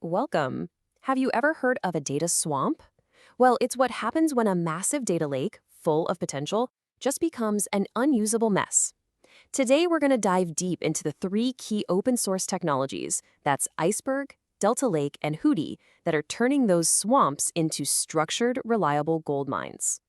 Welcome. Have you ever heard of a data swamp? Well, it's what happens when a massive data lake, full of potential, just becomes an unusable mess. Today, we're going to dive deep into the three key open source technologies that's Iceberg, Delta Lake, and Hudi that are turning those swamps into structured, reliable gold mines.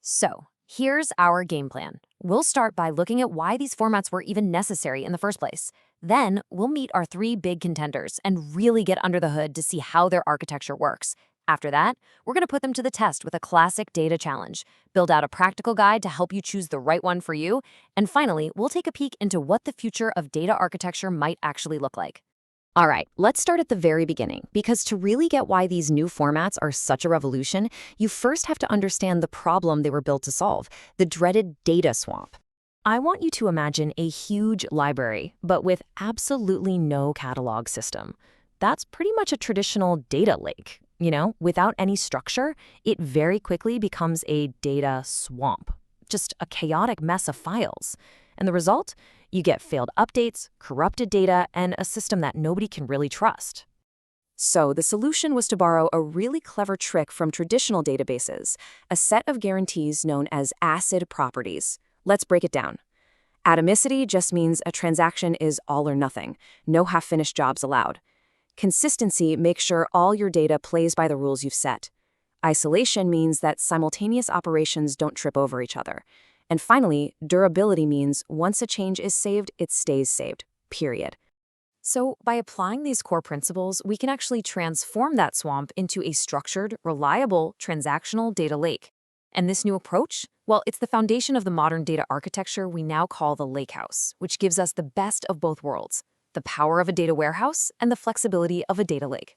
So, here's our game plan. We'll start by looking at why these formats were even necessary in the first place. Then, we'll meet our three big contenders and really get under the hood to see how their architecture works. After that, we're going to put them to the test with a classic data challenge, build out a practical guide to help you choose the right one for you, and finally, we'll take a peek into what the future of data architecture might actually look like. All right, let's start at the very beginning, because to really get why these new formats are such a revolution, you first have to understand the problem they were built to solve, the dreaded data swamp. I want you to imagine a huge library, but with absolutely no catalog system. That's pretty much a traditional data lake. Without any structure, it very quickly becomes a data swamp, just a chaotic mess of files. And the result? You get failed updates, corrupted data, and a system that nobody can really trust. So the solution was to borrow a really clever trick from traditional databases, a set of guarantees known as ACID properties. Let's break it down. Atomicity just means a transaction is all or nothing, no half-finished jobs allowed. Consistency makes sure all your data plays by the rules you've set. Isolation means that simultaneous operations don't trip over each other. And finally, durability means once a change is saved, it stays saved, period. So by applying these core principles, we can actually transform that swamp into a structured, reliable, transactional data lake. And this new approach? Well, it's the foundation of the modern data architecture we now call the Lakehouse, which gives us the best of both worlds, the power of a data warehouse and the flexibility of a data lake.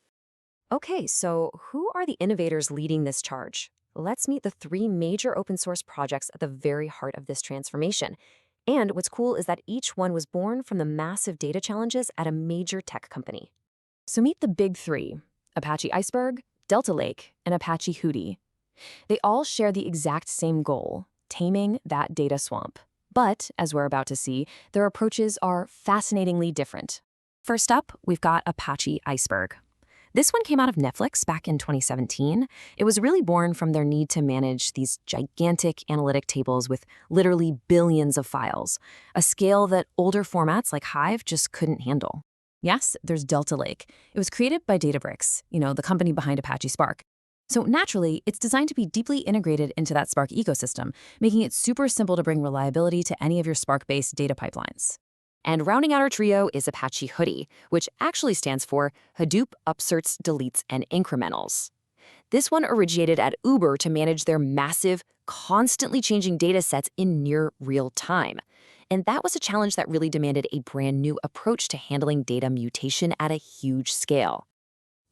Okay, so who are the innovators leading this charge? Let's meet the three major open source projects at the very heart of this transformation. And what's cool is that each one was born from the massive data challenges at a major tech company. So meet the big three: Apache Iceberg, Delta Lake, and Apache Hudi. They all share the exact same goal: taming that data swamp. But, as we're about to see, their approaches are fascinatingly different. First up, we've got Apache Iceberg. This one came out of Netflix back in 2017. It was really born from their need to manage these gigantic analytic tables with literally billions of files, a scale that older formats like Hive just couldn't handle. Yes, there's Delta Lake. It was created by Databricks, the company behind Apache Spark. So naturally, it's designed to be deeply integrated into that Spark ecosystem, making it super simple to bring reliability to any of your Spark-based data pipelines. And rounding out our trio is Apache Hudi, which actually stands for Hadoop Upserts, Deletes, and Incrementals. This one originated at Uber to manage their massive, constantly changing data sets in near real time. And that was a challenge that really demanded a brand new approach to handling data mutation at a huge scale.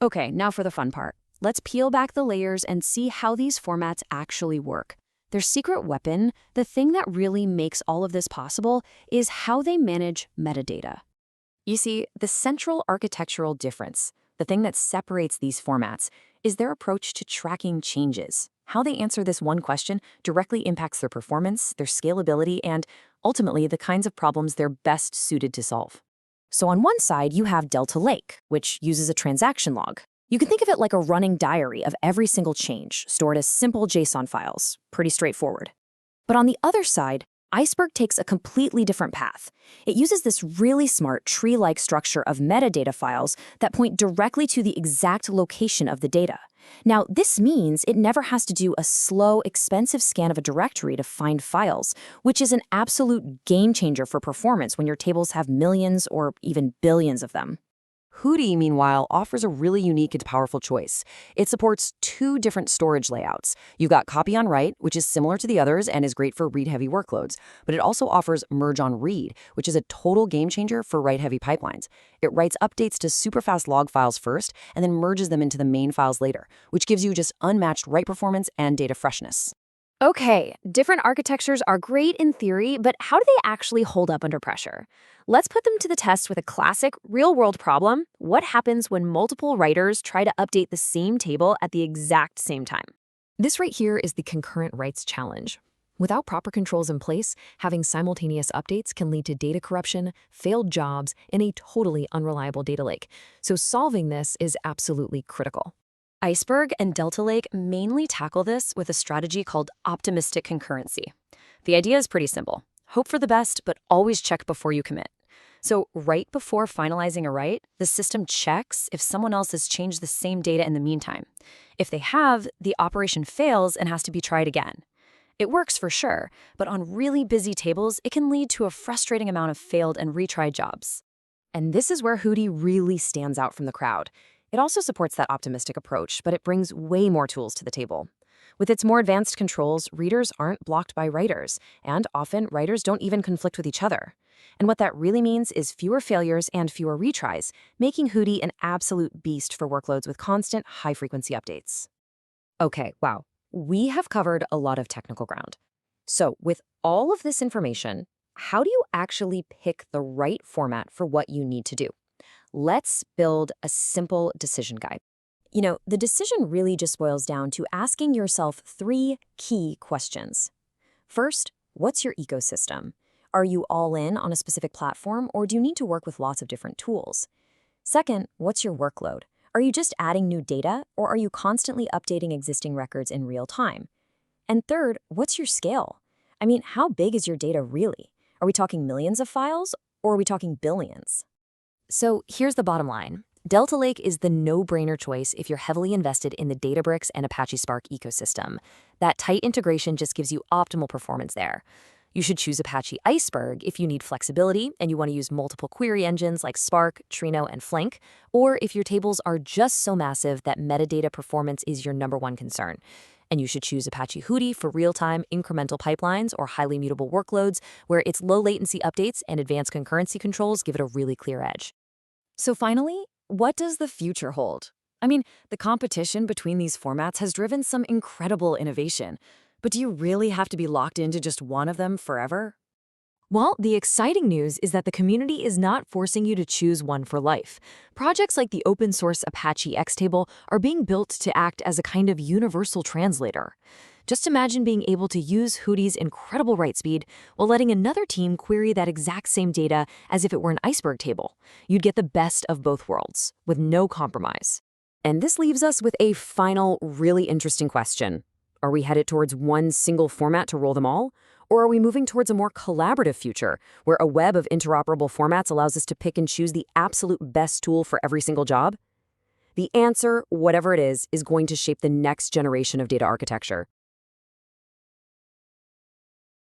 Okay, now for the fun part. Let's peel back the layers and see how these formats actually work. Their secret weapon, the thing that really makes all of this possible, is how they manage metadata. You see, the central architectural difference, the thing that separates these formats, is their approach to tracking changes. How they answer this one question directly impacts their performance, their scalability, and ultimately the kinds of problems they're best suited to solve. So on one side, you have Delta Lake, which uses a transaction log. You can think of it like a running diary of every single change, stored as simple JSON files. Pretty straightforward. But on the other side, Iceberg takes a completely different path. It uses this really smart tree-like structure of metadata files that point directly to the exact location of the data. Now, this means it never has to do a slow, expensive scan of a directory to find files, which is an absolute game changer for performance when your tables have millions or even billions of them. Hudi, meanwhile, offers a really unique and powerful choice. It supports two different storage layouts. You've got copy on write, which is similar to the others and is great for read-heavy workloads, but it also offers merge on read, which is a total game changer for write-heavy pipelines. It writes updates to super fast log files first and then merges them into the main files later, which gives you just unmatched write performance and data freshness. Okay, different architectures are great in theory, but how do they actually hold up under pressure? Let's put them to the test with a classic, real-world problem. What happens when multiple writers try to update the same table at the exact same time? This right here is the concurrent writes challenge. Without proper controls in place, having simultaneous updates can lead to data corruption, failed jobs, and a totally unreliable data lake. So solving this is absolutely critical. Iceberg and Delta Lake mainly tackle this with a strategy called optimistic concurrency. The idea is pretty simple. Hope for the best, but always check before you commit. So right before finalizing a write, the system checks if someone else has changed the same data in the meantime. If they have, the operation fails and has to be tried again. It works for sure, but on really busy tables, it can lead to a frustrating amount of failed and retried jobs. And this is where Hudi really stands out from the crowd. It also supports that optimistic approach, but it brings way more tools to the table. With its more advanced controls, readers aren't blocked by writers, and often writers don't even conflict with each other. And what that really means is fewer failures and fewer retries, making Hudi an absolute beast for workloads with constant, high-frequency updates. Okay, wow. We have covered a lot of technical ground. So with all of this information, how do you actually pick the right format for what you need to do? Let's build a simple decision guide. The decision really just boils down to asking yourself 3 key questions. First, what's your ecosystem? Are you all in on a specific platform, or do you need to work with lots of different tools? Second, what's your workload? Are you just adding new data, or are you constantly updating existing records in real time? And third, what's your scale? How big is your data really? Are we talking millions of files, or are we talking billions? So here's the bottom line. Delta Lake is the no-brainer choice if you're heavily invested in the Databricks and Apache Spark ecosystem. That tight integration just gives you optimal performance there. You should choose Apache Iceberg if you need flexibility and you want to use multiple query engines like Spark, Trino, and Flink, or if your tables are just so massive that metadata performance is your #1 concern. And you should choose Apache Hudi for real-time incremental pipelines or highly mutable workloads where its low latency updates and advanced concurrency controls give it a really clear edge. So finally, what does the future hold? The competition between these formats has driven some incredible innovation. But do you really have to be locked into just one of them forever? Well, the exciting news is that the community is not forcing you to choose one for life. Projects like the open-source Apache Xtable are being built to act as a kind of universal translator. Just imagine being able to use Hudi's incredible write speed while letting another team query that exact same data as if it were an iceberg table. You'd get the best of both worlds, with no compromise. And this leaves us with a final, really interesting question. Are we headed towards one single format to rule them all? Or are we moving towards a more collaborative future, where a web of interoperable formats allows us to pick and choose the absolute best tool for every single job? The answer, whatever it is going to shape the next generation of data architecture.